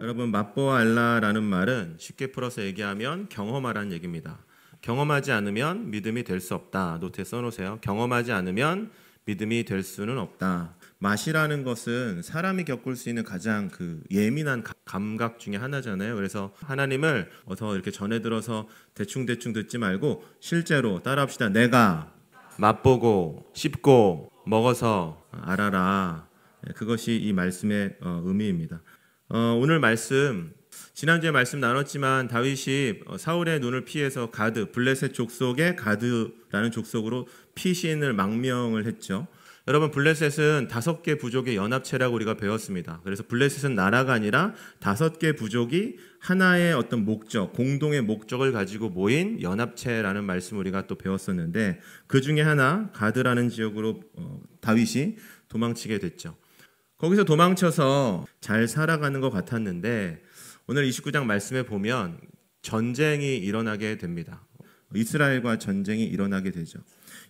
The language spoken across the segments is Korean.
여러분, 맛보알라라는 말은 쉽게 풀어서 얘기하면 경험하라는 얘기입니다. 경험하지 않으면 믿음이 될 수 없다. 노트에 써놓으세요. 경험하지 않으면 믿음이 될 수는 없다. 맛이라는 것은 사람이 겪을 수 있는 가장 예민한 감각 중에 하나잖아요. 그래서 하나님을 어서 이렇게 전해 들어서 대충 듣지 말고 실제로 따라합시다. 내가 맛보고 씹고 먹어서 알아라. 그것이 이 말씀의 의미입니다. 오늘 말씀, 지난주에 말씀 나눴지만 다윗이 사울의 눈을 피해서 블레셋 족속의 가드라는 족속으로 피신을 망명을 했죠. 여러분, 블레셋은 5개 부족의 연합체라고 우리가 배웠습니다. 그래서 블레셋은 나라가 아니라 5개 부족이 하나의 어떤 목적, 공동의 목적을 가지고 모인 연합체라는 말씀 우리가 또 배웠었는데, 그 중에 하나 가드라는 지역으로 다윗이 도망치게 됐죠. 거기서 도망쳐서 잘 살아가는 것 같았는데 오늘 29장 말씀에 보면 전쟁이 일어나게 됩니다. 이스라엘과 전쟁이 일어나게 되죠.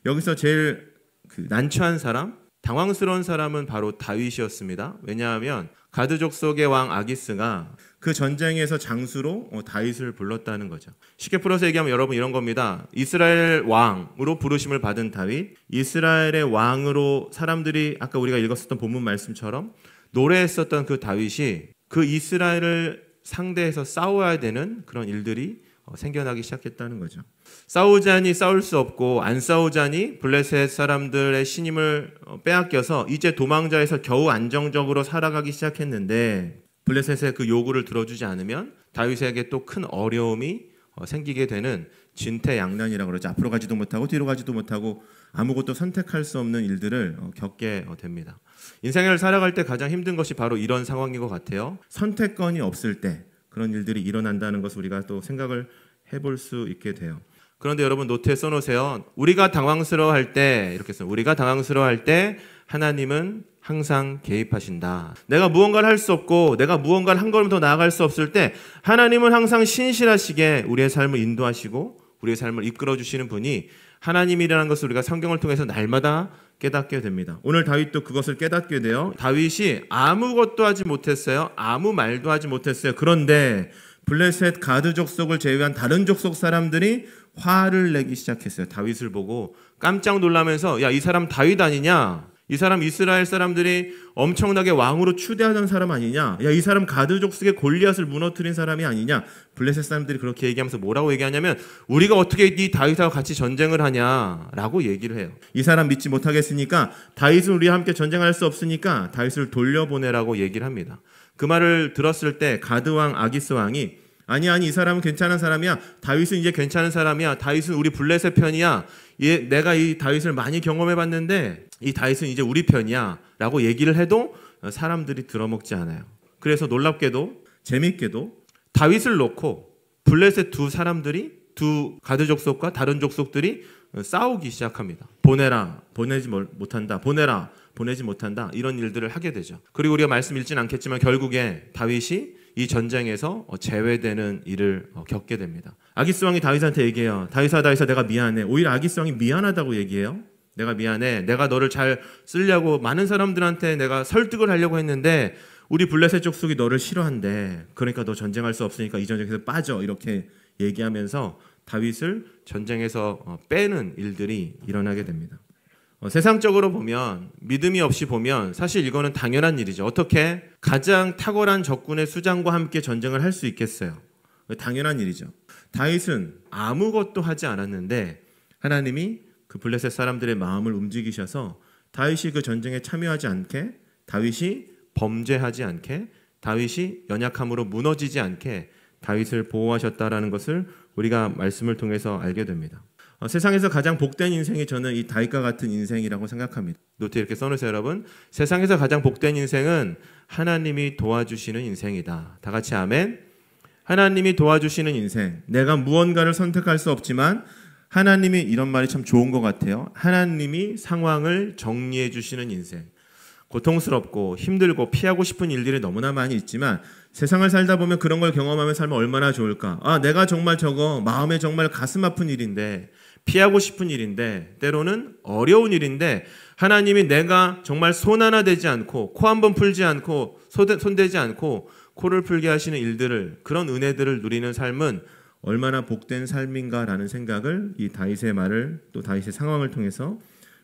여기서 제일 난처한 사람, 당황스러운 사람은 바로 다윗이었습니다. 왜냐하면 가드 족속의 왕 아기스가 그 전쟁에서 장수로 다윗을 불렀다는 거죠. 쉽게 풀어서 얘기하면 여러분 이런 겁니다. 이스라엘 왕으로 부르심을 받은 다윗, 이스라엘의 왕으로 사람들이 아까 우리가 읽었었던 본문 말씀처럼 노래했었던 그 다윗이 그 이스라엘을 상대해서 싸워야 되는 그런 일들이 생겨나기 시작했다는 거죠. 싸우자니 싸울 수 없고 안 싸우자니 블레셋 사람들의 신임을 빼앗겨서 이제 도망자에서 겨우 안정적으로 살아가기 시작했는데 블레셋의 그 요구를 들어주지 않으면 다윗에게 또 큰 어려움이 생기게 되는 진퇴양난이라고 그러죠. 앞으로 가지도 못하고 뒤로 가지도 못하고 아무것도 선택할 수 없는 일들을 겪게 됩니다. 인생을 살아갈 때 가장 힘든 것이 바로 이런 상황인 것 같아요. 선택권이 없을 때 그런 일들이 일어난다는 것을 우리가 또 생각을 해볼 수 있게 돼요. 그런데 여러분 노트에 써놓으세요. 우리가 당황스러워할 때, 이렇게 써요. 우리가 당황스러워할 때 하나님은 항상 개입하신다. 내가 무언가를 할 수 없고 내가 무언가를 한 걸음 더 나아갈 수 없을 때 하나님은 항상 신실하시게 우리의 삶을 인도하시고 우리의 삶을 이끌어주시는 분이 하나님이라는 것을 우리가 성경을 통해서 날마다 깨닫게 됩니다. 오늘 다윗도 그것을 깨닫게 돼요. 다윗이 아무것도 하지 못했어요. 아무 말도 하지 못했어요. 그런데 블레셋 가드 족속을 제외한 다른 족속 사람들이 화를 내기 시작했어요. 다윗을 보고 깜짝 놀라면서 야, 이 사람 다윗 아니냐? 이 사람 이스라엘 사람들이 엄청나게 왕으로 추대하던 사람 아니냐? 야, 이 사람 가드 족속의 골리앗을 무너뜨린 사람이 아니냐? 블레셋 사람들이 그렇게 얘기하면서 뭐라고 얘기하냐면 우리가 어떻게 이 다윗하고 같이 전쟁을 하냐라고 얘기를 해요. 이 사람 믿지 못하겠으니까 다윗은 우리와 함께 전쟁할 수 없으니까 다윗을 돌려보내라고 얘기를 합니다. 그 말을 들었을 때 가드 왕 아기스 왕이 아니 이 사람은 괜찮은 사람이야. 다윗은 이제 괜찮은 사람이야. 다윗은 우리 블레셋 편이야. 내가 이 다윗을 많이 경험해봤는데 이 다윗은 이제 우리 편이야 라고 얘기를 해도 사람들이 들어먹지 않아요. 그래서 놀랍게도 재밌게도 다윗을 놓고 블레셋 두 가드 족속과 다른 족속들이 싸우기 시작합니다. 보내지 못한다. 이런 일들을 하게 되죠. 그리고 우리가 말씀 읽진 않겠지만 결국에 다윗이 이 전쟁에서 제외되는 일을 겪게 됩니다. 아기스 왕이 다윗한테 얘기해요. 다윗아 내가 미안해. 오히려 아기스 왕이 미안하다고 얘기해요. 내가 미안해. 내가 너를 잘 쓰려고 많은 사람들한테 내가 설득을 하려고 했는데 우리 블레셋 족속이 너를 싫어한대. 그러니까 너 전쟁할 수 없으니까 이 전쟁에서 빠져. 이렇게 얘기하면서 다윗을 전쟁에서 빼는 일들이 일어나게 됩니다. 세상적으로 보면 믿음이 없이 보면 사실 이거는 당연한 일이죠. 어떻게 가장 탁월한 적군의 수장과 함께 전쟁을 할 수 있겠어요? 당연한 일이죠. 다윗은 아무것도 하지 않았는데 하나님이 그 블레셋 사람들의 마음을 움직이셔서 다윗이 그 전쟁에 참여하지 않게, 다윗이 범죄하지 않게, 다윗이 연약함으로 무너지지 않게 다윗을 보호하셨다라는 것을 우리가 말씀을 통해서 알게 됩니다. 세상에서 가장 복된 인생이 저는 이 다윗과 같은 인생이라고 생각합니다. 노트에 이렇게 써놓으세요, 여러분. 세상에서 가장 복된 인생은 하나님이 도와주시는 인생이다. 다 같이 아멘. 하나님이 도와주시는 인생. 내가 무언가를 선택할 수 없지만 하나님이, 이런 말이 참 좋은 것 같아요. 하나님이 상황을 정리해 주시는 인생. 고통스럽고 힘들고 피하고 싶은 일들이 너무나 많이 있지만 세상을 살다 보면 그런 걸 경험하며 살면 얼마나 좋을까. 내가 정말 저거 마음에 정말 가슴 아픈 일인데, 피하고 싶은 일인데, 때로는 어려운 일인데 하나님이 내가 정말 손 하나 대지 않고 코 한 번 풀지 않고 손대지 않고 코를 풀게 하시는 일들을, 그런 은혜들을 누리는 삶은 얼마나 복된 삶인가라는 생각을 이 다윗의 말을, 또 다윗의 상황을 통해서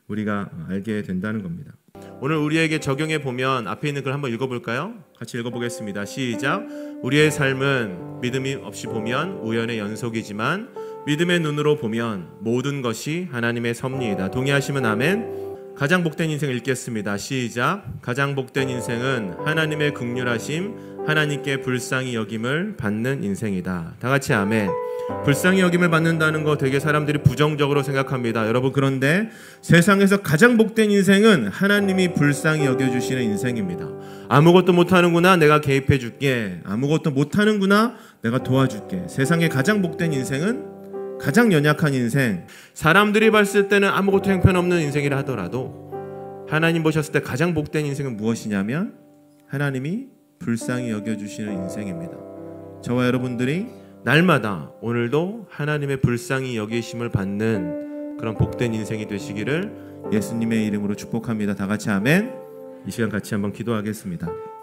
우리가 알게 된다는 겁니다. 오늘 우리에게 적용해 보면 앞에 있는 글 한번 읽어볼까요? 같이 읽어보겠습니다. 시작. 우리의 삶은 믿음이 없이 보면 우연의 연속이지만 믿음의 눈으로 보면 모든 것이 하나님의 섭리이다. 동의하시면 아멘. 가장 복된 인생 읽겠습니다. 시작. 가장 복된 인생은 하나님의 긍휼하심, 하나님께 불쌍히 여김을 받는 인생이다. 다 같이 아멘. 불쌍히 여김을 받는다는 거 되게 사람들이 부정적으로 생각합니다. 여러분, 그런데 세상에서 가장 복된 인생은 하나님이 불쌍히 여겨주시는 인생입니다. 아무것도 못하는구나, 내가 개입해 줄게. 아무것도 못하는구나, 내가 도와줄게. 세상에 가장 복된 인생은 가장 연약한 인생, 사람들이 봤을 때는 아무것도 형편없는 인생이라 하더라도 하나님 보셨을 때 가장 복된 인생은 무엇이냐면 하나님이 불쌍히 여겨주시는 인생입니다. 저와 여러분들이 날마다 오늘도 하나님의 불쌍히 여기심을 받는 그런 복된 인생이 되시기를 예수님의 이름으로 축복합니다. 다 같이 아멘. 이 시간 같이 한번 기도하겠습니다.